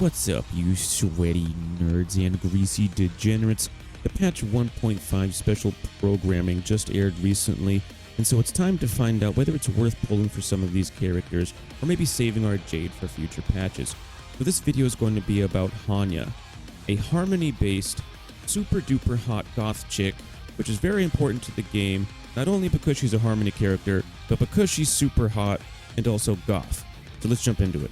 What's up, you sweaty nerds and greasy degenerates? The patch 1.5 special programming just aired recently, and so it's time to find out whether it's worth pulling for some of these characters or maybe saving our Jade for future patches. So this video is going to be about Hanya, a Harmony-based, super duper hot goth chick, which is very important to the game, not only because she's a Harmony character, but because she's super hot and also goth. So let's jump into it.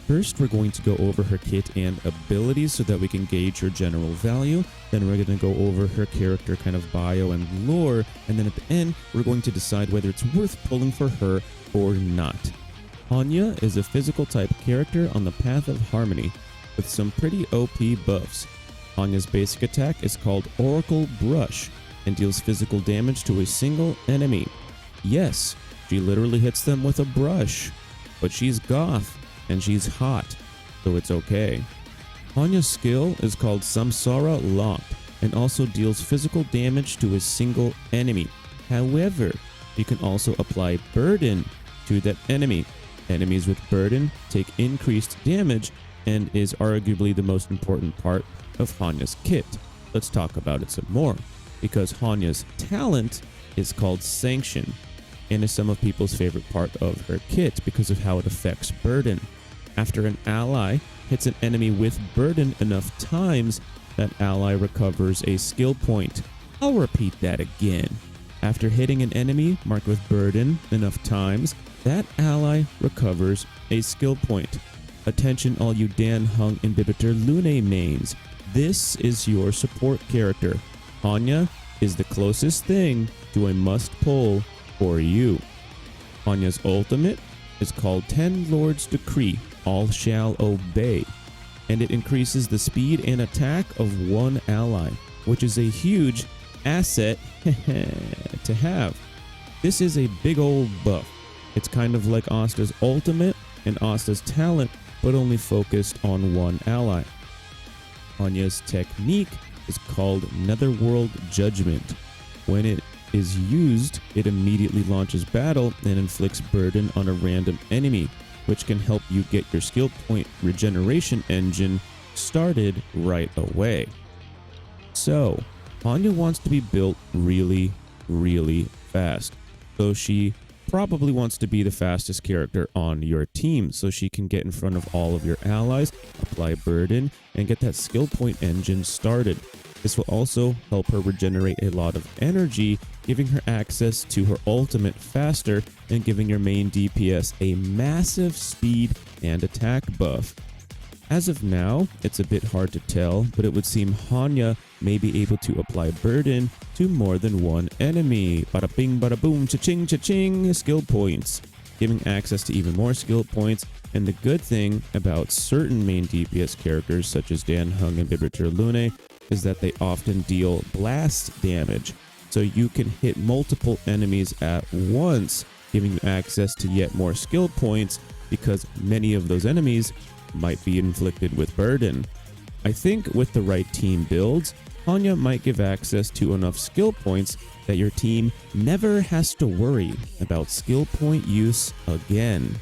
First, we're going to go over her kit and abilities so that we can gauge her general value. Then we're going to go over her character kind of bio and lore. And then at the end, we're going to decide whether it's worth pulling for her or not. Hanya is a physical type character on the path of Harmony with some pretty OP buffs. Hanya's basic attack is called Oracle Brush and deals physical damage to a single enemy. Yes, she literally hits them with a brush, but she's goth. And she's hot, so it's okay. Hanya's skill is called Samsara Lock and also deals physical damage to a single enemy. However, you can also apply burden to that enemy. Enemies with burden take increased damage and is arguably the most important part of Hanya's kit. Let's talk about it some more, because Hanya's talent is called Sanction and is some of people's favorite part of her kit because of how it affects burden. After an ally hits an enemy with burden enough times, that ally recovers a skill point. I'll repeat that again. After hitting an enemy marked with burden enough times, that ally recovers a skill point. Attention all you Dan Hung Inhibitor Lune mains. This is your support character. Hanya is the closest thing to a must pull for you. Hanya's ultimate is called Ten Lords Decree. All shall obey, and it increases the speed and attack of one ally, which is a huge asset to have. This is a big old buff. It's kind of like Asta's ultimate and Asta's talent, but only focused on one ally. Hanya's technique is called Netherworld Judgment. When it is used, it immediately launches battle and inflicts burden on a random enemy, which can help you get your skill point regeneration engine started right away. So, Hanya wants to be built really, really fast. So she probably wants to be the fastest character on your team so she can get in front of all of your allies, apply burden, and get that skill point engine started. This will also help her regenerate a lot of energy, giving her access to her ultimate faster and giving your main DPS a massive speed and attack buff. As of now, it's a bit hard to tell, but it would seem Hanya may be able to apply burden to more than one enemy. Bada bing, bada boom, cha-ching, cha-ching, skill points, giving access to even more skill points. And the good thing about certain main DPS characters such as Dan Hung and Inhibitor Lune is that they often deal blast damage, so you can hit multiple enemies at once, giving you access to yet more skill points because many of those enemies might be inflicted with burden. I think with the right team builds, Hanya might give access to enough skill points that your team never has to worry about skill point use again.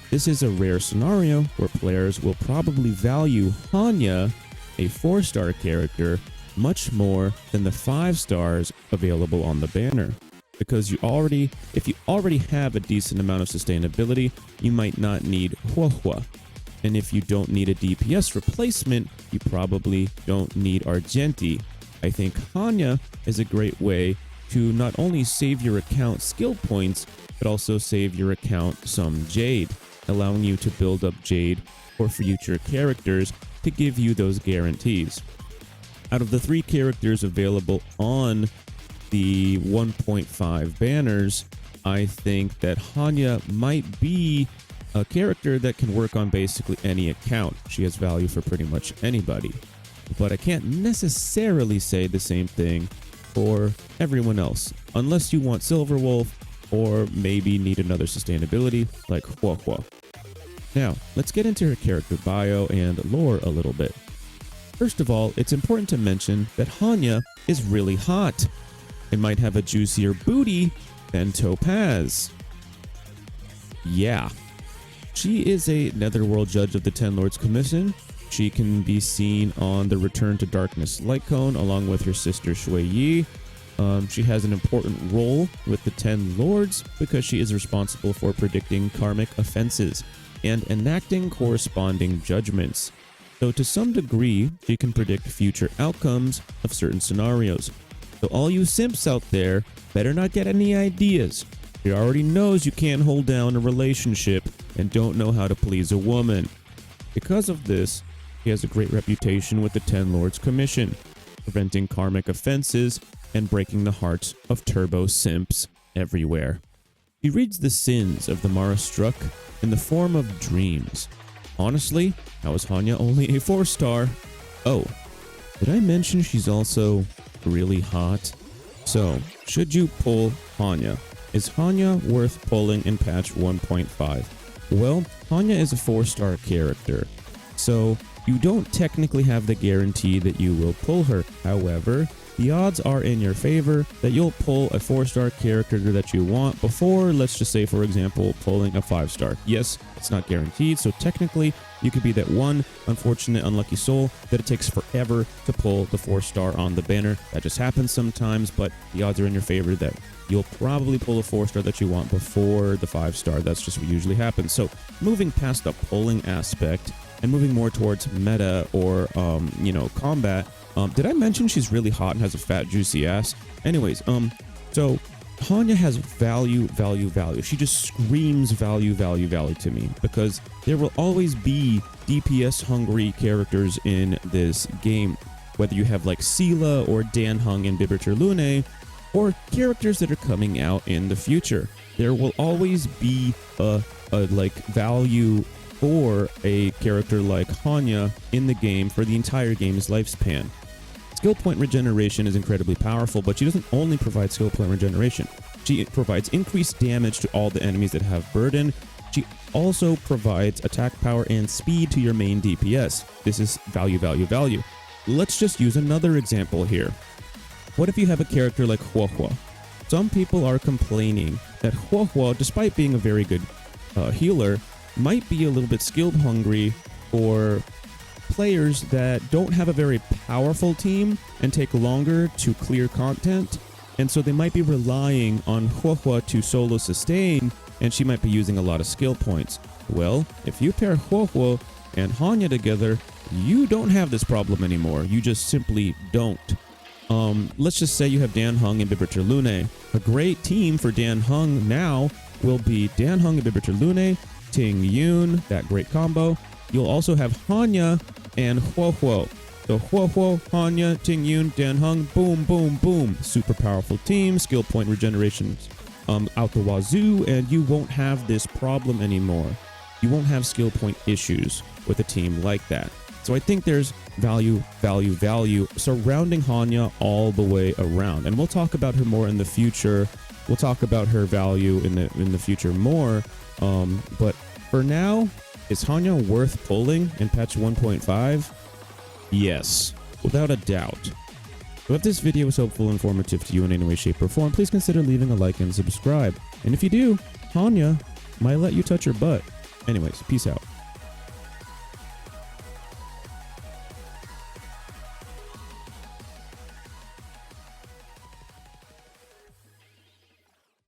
This is a rare scenario where players will probably value Hanya, a 4-star character, much more than the 5 stars available on the banner, because if you already have a decent amount of sustainability, you might not need Huahua, and if you don't need a DPS replacement, you probably don't need Argenti. I think Hanya is a great way to not only save your account skill points, but also save your account some Jade, allowing you to build up Jade for future characters to give you those guarantees. Out of the 3 characters available on the 1.5 banners, I think that Hanya might be a character that can work on basically any account. She has value for pretty much anybody. But I can't necessarily say the same thing for everyone else, unless you want Silverwolf or maybe need another sustainability like Huahua. Now, let's get into her character bio and lore a little bit. First of all, it's important to mention that Hanya is really hot and might have a juicier booty than Topaz. Yeah. She is a Netherworld Judge of the Ten Lords Commission, She can be seen on the Return to Darkness light cone along with her sister Shui Yi. She has an important role with the 10 Lords because she is responsible for predicting karmic offenses and enacting corresponding judgments. So to some degree, she can predict future outcomes of certain scenarios. So all you simps out there better not get any ideas. She already knows you can't hold down a relationship and don't know how to please a woman. Because of this, she has a great reputation with the 10 Lords Commission, preventing karmic offenses and breaking the hearts of turbo simps everywhere. She reads the sins of the Mara Struck in the form of dreams. Honestly, how is Hanya only a 4-star? Oh, did I mention she's also really hot? So, should you pull Hanya? Is Hanya worth pulling in patch 1.5? Well, Hanya is a 4-star character, so you don't technically have the guarantee that you will pull her. However, the odds are in your favor that you'll pull a 4-star character that you want before, let's just say, for example, pulling a 5-star. Yes, it's not guaranteed, so technically you could be that one unfortunate unlucky soul that it takes forever to pull the 4-star on the banner. That just happens sometimes, but the odds are in your favor that you'll probably pull a 4-star that you want before the 5-star. That's just what usually happens. So moving past the pulling aspect and moving more towards meta or combat. Did I mention she's really hot and has a fat juicy ass? Anyways, so Hanya has value. She just screams value to me because there will always be DPS hungry characters in this game, whether you have like Sela or Dan Heng and Bibiter Lune, or characters that are coming out in the future. There will always be a like value for a character like Hanya in the game for the entire game's lifespan. Skill point regeneration is incredibly powerful, but she doesn't only provide skill point regeneration. She provides increased damage to all the enemies that have burden. She also provides attack power and speed to your main DPS. This is value. Let's just use another example here. What if you have a character like Huohuo? Some people are complaining that Huohuo, despite being a very good healer, might be a little bit skill hungry for players that don't have a very powerful team and take longer to clear content, and so they might be relying on Huohuo to solo sustain, and she might be using a lot of skill points. Well, if you pair Huohuo and Hanya together, you don't have this problem anymore. You just simply don't. Let's just say you have Dan Heng and Bibiter Lune. A great team for Dan Heng now will be Dan Heng and Bibiter Lune, Ting Yun, that great combo. You'll also have Hanya and Huohuo. So Huohuo, Hanya, Ting Yun, Dan Heng, boom. Super powerful team, skill point regenerations out the wazoo, and you won't have this problem anymore. You won't have skill point issues with a team like that. So I think there's value surrounding Hanya all the way around. And we'll talk about her more in the future. We'll talk about her value in the future more. But for now, is Hanya worth pulling in patch 1.5? Yes, without a doubt. So if this video was helpful and informative to you in any way, shape, or form, please consider leaving a like and subscribe. And if you do, Hanya might let you touch her butt. Anyways, peace out.